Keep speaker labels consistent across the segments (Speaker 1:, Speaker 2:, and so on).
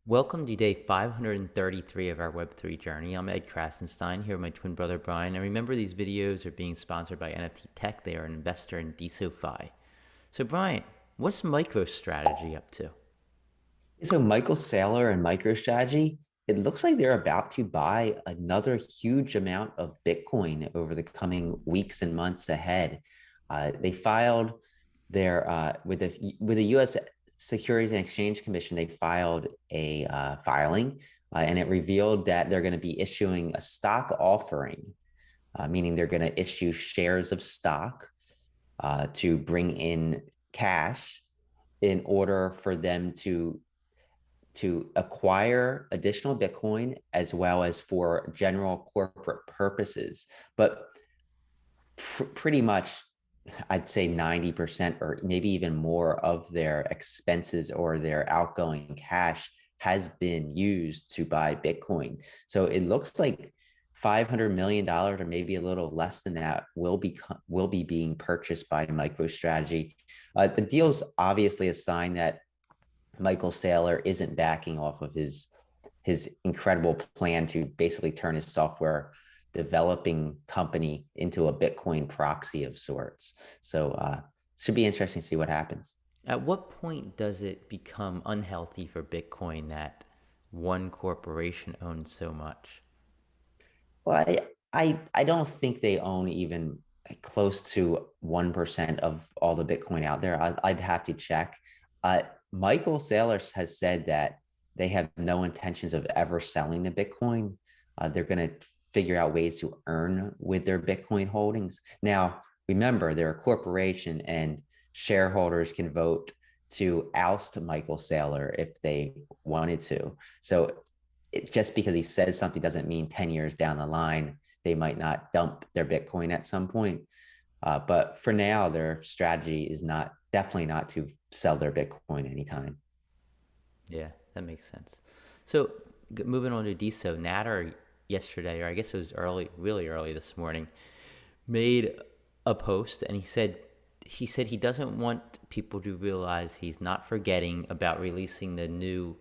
Speaker 1: Welcome to day 533 of our Web3 journey. I'm Ed Krasenstein here with my twin brother Brian. And remember, these videos are being sponsored by NFT Tech. They are an investor in DeSoFi. So, Brian, what's MicroStrategy up to?
Speaker 2: So Michael Saylor and MicroStrategy, it looks like they're about to buy another huge amount of Bitcoin over the coming weeks and months ahead. They filed their with the U.S. Securities and Exchange Commission. They filed a filing, and it revealed that they're going to be issuing a stock offering, meaning they're going to issue shares of stock to bring in cash in order for them to acquire additional Bitcoin as well as for general corporate purposes. But pretty much, I'd say 90% or maybe even more of their expenses or their outgoing cash has been used to buy Bitcoin. So it looks like $500 million or maybe a little less than that will be being purchased by MicroStrategy. The deal's obviously a sign that Michael Saylor isn't backing off of his incredible plan to basically turn his software developing company into a Bitcoin proxy of sorts. So should be interesting to see what happens.
Speaker 1: At what point does it become unhealthy for Bitcoin that one corporation owns so much?
Speaker 2: Well, I don't think they own even close to 1% of all the Bitcoin out there. I'd have to check. Uh, Michael Saylor has said that they have no intentions of ever selling the Bitcoin. They're going to figure out ways to earn with their Bitcoin holdings. Now, remember, they're a corporation and shareholders can vote to oust Michael Saylor if they wanted to. So just because he says something doesn't mean 10 years down the line, they might not dump their Bitcoin at some point. But for now, their strategy is not definitely not to sell their Bitcoin anytime.
Speaker 1: Yeah, that makes sense. So, moving on to Deso, Natter yesterday, or I guess it was early, really early this morning, made a post and he said he doesn't want people to realize he's not forgetting about releasing the new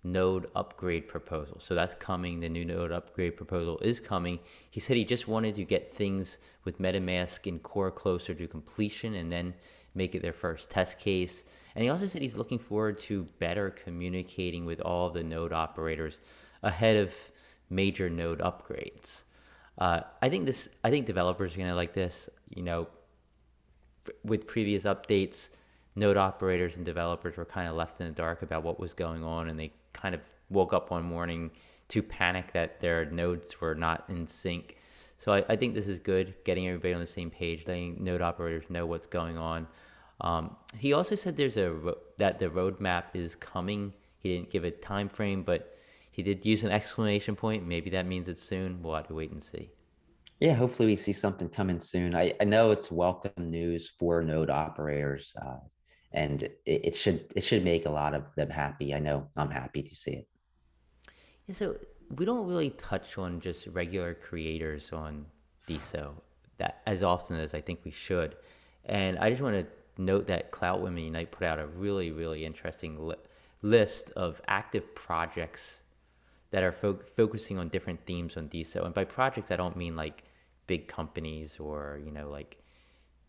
Speaker 1: node upgrade proposal. So that's coming. The new node upgrade proposal is coming. He said he just wanted to get things with MetaMask and Core closer to completion and then make it their first test case. And he also said he's looking forward to better communicating with all of the node operators ahead of major node upgrades. I think developers are gonna like this. With previous updates, node operators and developers were kind of left in the dark about what was going on, and they kind of woke up one morning to panic that their nodes were not in sync. So I think this is good, getting everybody on the same page, letting node operators know what's going on. He also said that the roadmap is coming. He didn't give a time frame, but he did use an exclamation point. Maybe that means it's soon. We'll have to wait and see.
Speaker 2: Yeah, hopefully we see something coming soon. I know it's welcome news for node operators, and it should make a lot of them happy. I know I'm happy to see it.
Speaker 1: Yeah, so we don't really touch on just regular creators on DSO that as often as I think we should. And I just want to note that Clout Women Unite put out a really, really interesting list of active projects that are focusing on different themes on DSO. And by projects, I don't mean like big companies or, like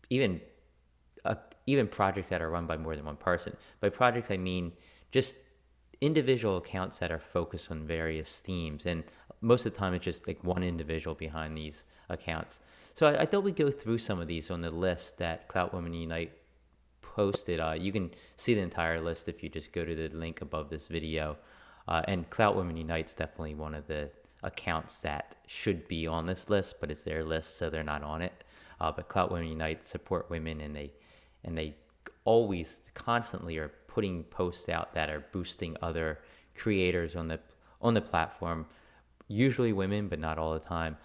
Speaker 1: even uh, even projects that are run by more than one person. By projects, I mean just individual accounts that are focused on various themes. And most of the time, it's just like one individual behind these accounts. So I thought we'd go through some of these on the list that Clout Women Unite posted. You can see the entire list if you just go to the link above this video. And Clout Women Unite's definitely one of the accounts that should be on this list, but it's their list, so they're not on it. But Clout Women Unite support women, and they always constantly are putting posts out that are boosting other creators on the platform, usually women, but not all the time.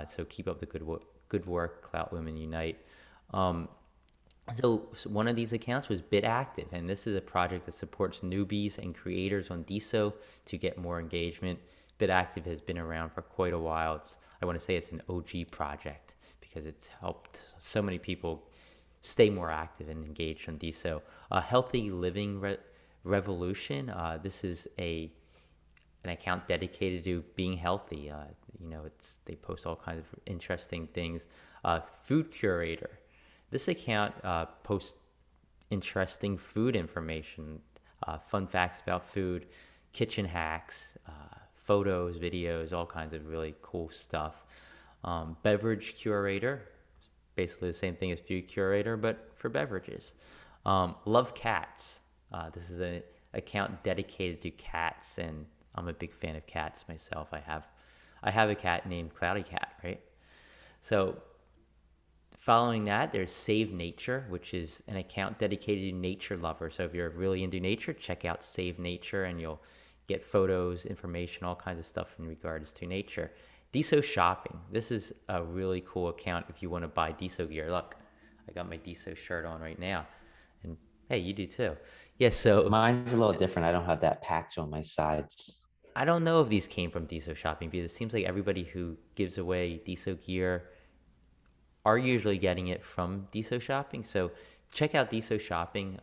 Speaker 1: So keep up the good work, Clout Women Unite. Um, so one of these accounts was BitActive, and this is a project that supports newbies and creators on DeSo to get more engagement. BitActive has been around for quite a while. I want to say it's an OG project because it's helped so many people stay more active and engaged on DeSo. Healthy Living Revolution. This is a an account dedicated to being healthy. They post all kinds of interesting things. Food curator. This account posts interesting food information, fun facts about food, kitchen hacks, photos, videos, all kinds of really cool stuff. Beverage curator, basically the same thing as food curator, but for beverages. Love cats. This is an account dedicated to cats, and I'm a big fan of cats myself. I have a cat named Cloudy Cat, right? So following that, there's Save Nature, which is an account dedicated to nature lovers. So if you're really into nature, check out Save Nature, and you'll get photos, information, all kinds of stuff in regards to nature. Deso Shopping. This is a really cool account if you want to buy Deso Gear. Look, I got my Deso shirt on right now. And hey, you do too. Yeah, so
Speaker 2: Mine's a little different. I don't have that patch on my sides.
Speaker 1: I don't know if these came from Deso Shopping because it seems like everybody who gives away Deso Gear are usually getting it from Deso Shopping. So check out Deso Shopping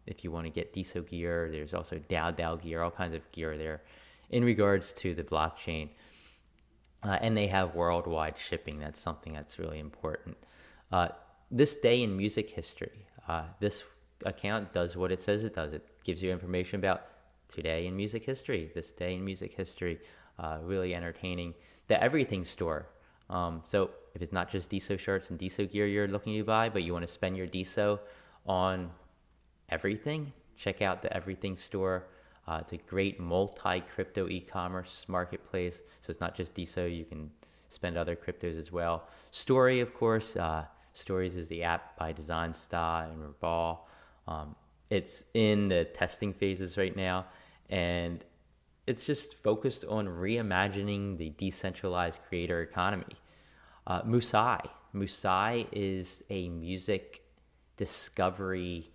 Speaker 1: if you want to get Deso Gear. There's also DAO Gear, all kinds of gear there in regards to the blockchain. And they have worldwide shipping. That's something that's really important. Uh, this day in music history. This account does what it says it does. It gives you information about today in music history, this day in music history. Really entertaining. The Everything Store. So if it's not just Deso shirts and Deso gear you're looking to buy, but you want to spend your Deso on everything, check out the Everything Store. It's a great multi-crypto e-commerce marketplace. So it's not just Deso, you can spend other cryptos as well. Story, of course. Stories is the app by Design Star and Rabal. It's in the testing phases right now, and it's just focused on reimagining the decentralized creator economy. Musai. Musai is a music discovery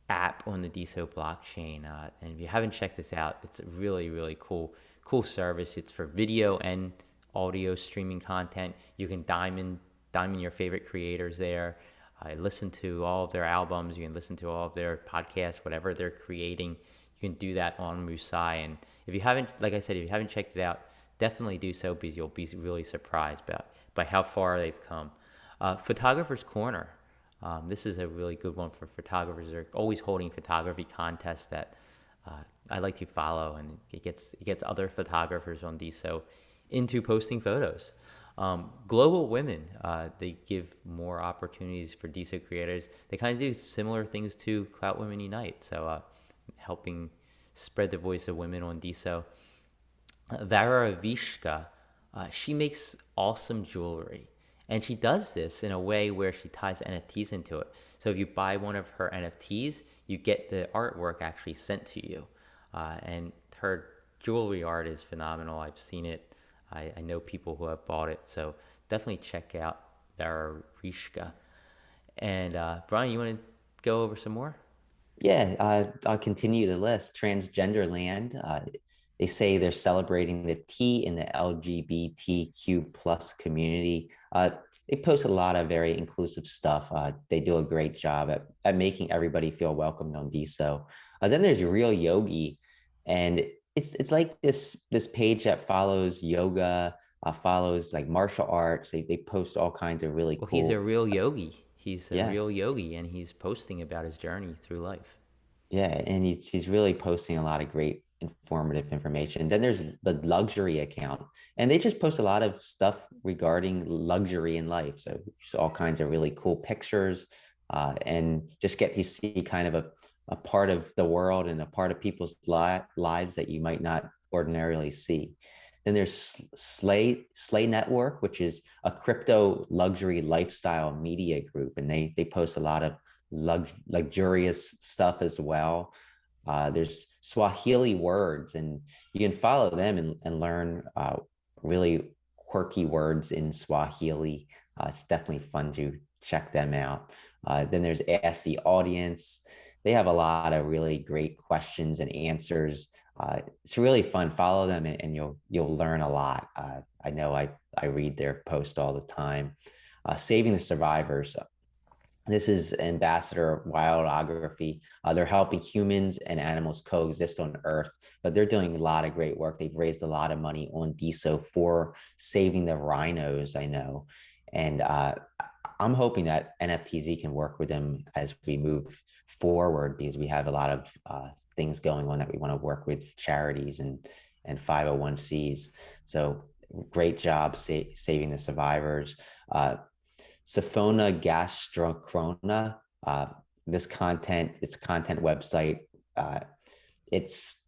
Speaker 1: app on the Deso blockchain. And if you haven't checked this out, it's a really, really cool service. It's for video and audio streaming content. You can diamond your favorite creators there. I listen to all of their albums. You can listen to all of their podcasts, whatever they're creating. You can do that on Musai. And if you haven't, like I said, if you haven't checked it out, definitely do so because you'll be really surprised by how far they've come. Photographer's Corner. This is a really good one for photographers. They're always holding photography contests that I like to follow, and it gets other photographers on Deso into posting photos. Global Women, they give more opportunities for Deso creators. They kind of do similar things to Clout Women Unite, so helping spread the voice of women on Deso. Vara Vishka, she makes awesome jewelry. And she does this in a way where she ties NFTs into it. So if you buy one of her NFTs, you get the artwork actually sent to you. And her jewelry art is phenomenal. I've seen it. I know people who have bought it. So definitely check out Varishka. And Brian, you want to go over some more?
Speaker 2: Yeah, I'll continue the list. Transgender land. They say they're celebrating the T in the LGBTQ plus community. They post a lot of very inclusive stuff. They do a great job at making everybody feel welcomed on Deso. Then there's Real Yogi, and it's like this page that follows yoga, follows like martial arts. They post all kinds of really
Speaker 1: Well, he's a
Speaker 2: cool.
Speaker 1: real yogi. He's a
Speaker 2: Yeah,
Speaker 1: real yogi, and he's posting about his journey through life.
Speaker 2: yeah, and he's really posting a lot of great informative information. Then there's the luxury account, and they just post a lot of stuff regarding luxury in life. So just all kinds of really cool pictures, and just get to see kind of a part of the world and a part of people's lives that you might not ordinarily see. Then there's Slay Network, which is a crypto luxury lifestyle media group, and they post a lot of luxurious stuff as well. There's Swahili words, and you can follow them and learn really quirky words in Swahili. It's definitely fun to check them out. Then there's Ask the Audience. They have a lot of really great questions and answers. It's really fun. Follow them, and you'll learn a lot. I know I read their post all the time. Saving the Survivors. This is Ambassador Wildography. They're helping humans and animals coexist on Earth, but they're doing a lot of great work. They've raised a lot of money on Deso for saving the rhinos, I know. And I'm hoping that NFTZ can work with them as we move forward because we have a lot of things going on that we want to work with charities and 501(c)s. So great job saving the survivors. Sophona Gastrocrona. It's a content website. Uh, it's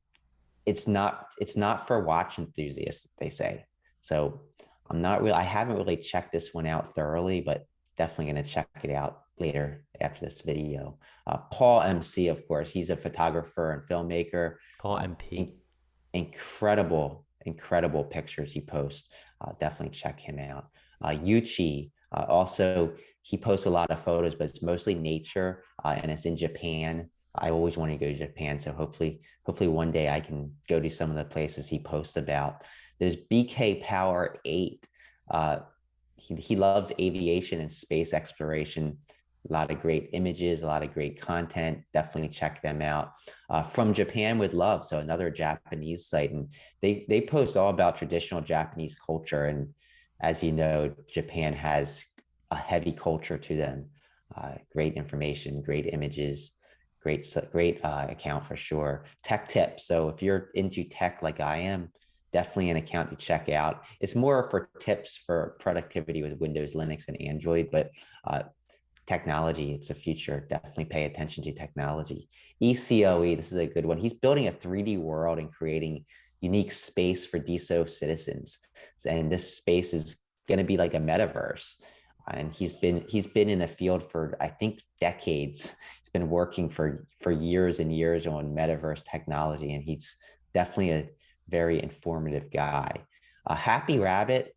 Speaker 2: it's not for watch enthusiasts, they say. So I haven't really checked this one out thoroughly, but definitely going to check it out later after this video. Paul MC, of course, he's a photographer and filmmaker.
Speaker 1: Paul
Speaker 2: Uh,
Speaker 1: MP.
Speaker 2: in, incredible pictures he posts. Definitely check him out. Yuchi, also, he posts a lot of photos, but it's mostly nature, and it's in Japan. I always want to go to Japan, so hopefully one day I can go to some of the places he posts about. There's BK Power 8. Uh, he loves aviation and space exploration. A lot of great images, a lot of great content. Definitely check them out. From Japan with Love, so another Japanese site, and they post all about traditional Japanese culture. And as you know, Japan has a heavy culture to them. Great information, great images, great account for sure. Tech tips. So if you're into tech like I am, definitely an account to check out. It's more for tips for productivity with Windows, Linux, and Android, but technology, it's a future. Definitely pay attention to technology. ECOE, this is a good one. He's building a 3D world and creating unique space for DSO citizens. And this space is going to be like a metaverse. And he's been in the field for I think decades. He's been working for years and years on metaverse technology, and he's definitely a very informative guy. Happy Rabbit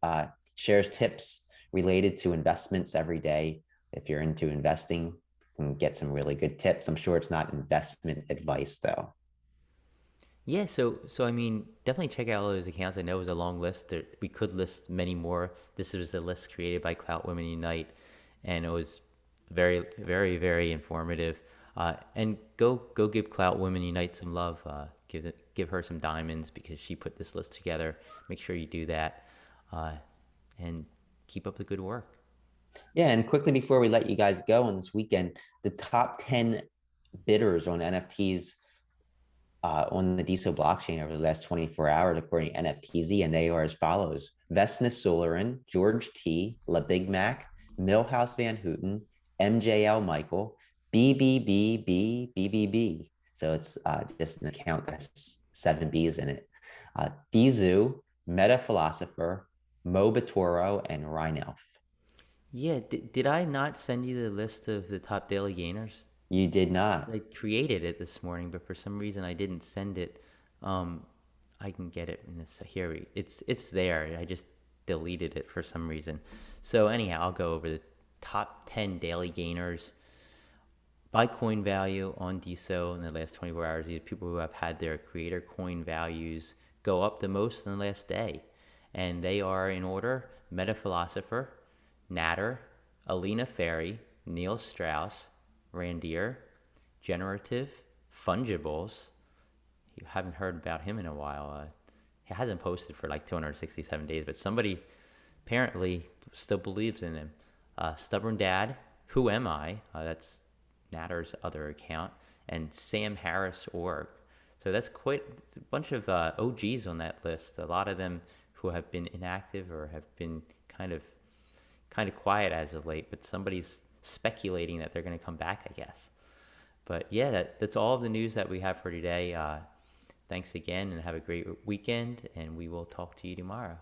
Speaker 2: shares tips related to investments every day. If you're into investing, you can get some really good tips. I'm sure it's not investment advice though.
Speaker 1: Yeah, so I mean, definitely check out all those accounts. I know it was a long list. We could list many more. This was the list created by Clout Women Unite, and it was very informative. And go give Clout Women Unite some love. Give her some diamonds because she put this list together. Make sure you do that, uh, and keep up the good work.
Speaker 2: Yeah, and quickly before we let you guys go on this weekend, the top 10 bidders on NFTs on the Deso blockchain over the last 24 hours, according to NFTZ, and they are as follows: Vesna Solarin, George T, La Big Mac, Millhouse Van Houten, MJL Michael, BBBBBBB. So it's just an account that's 7 B's in it. Dizu, Meta Philosopher, Mo Batoro, and Rhinelf.
Speaker 1: Yeah, did I not send you the list of the top daily gainers?
Speaker 2: You did not.
Speaker 1: I created it this morning, but for some reason I didn't send it. Um, I can get it in this here. It's there. I just deleted it for some reason. So anyhow, I'll go over the top 10 daily gainers by coin value on DSO in the last 24 hours. These are people who have had their creator coin values go up the most in the last day, and they are in order: Meta Philosopher, Natter, Alina Ferry, Neil Strauss, Randier, Generative, Fungibles. You haven't heard about him in a while. He hasn't posted for like 267 days, but somebody apparently still believes in him. Stubborn Dad, Who Am I? That's Natter's other account, and Sam Harris Org. So that's quite a bunch of OGs on that list. A lot of them who have been inactive or have been kind of quiet as of late, but somebody's speculating that they're going to come back, I guess. But yeah, that's all of the news that we have for today. Thanks again, and have a great weekend, and we will talk to you tomorrow.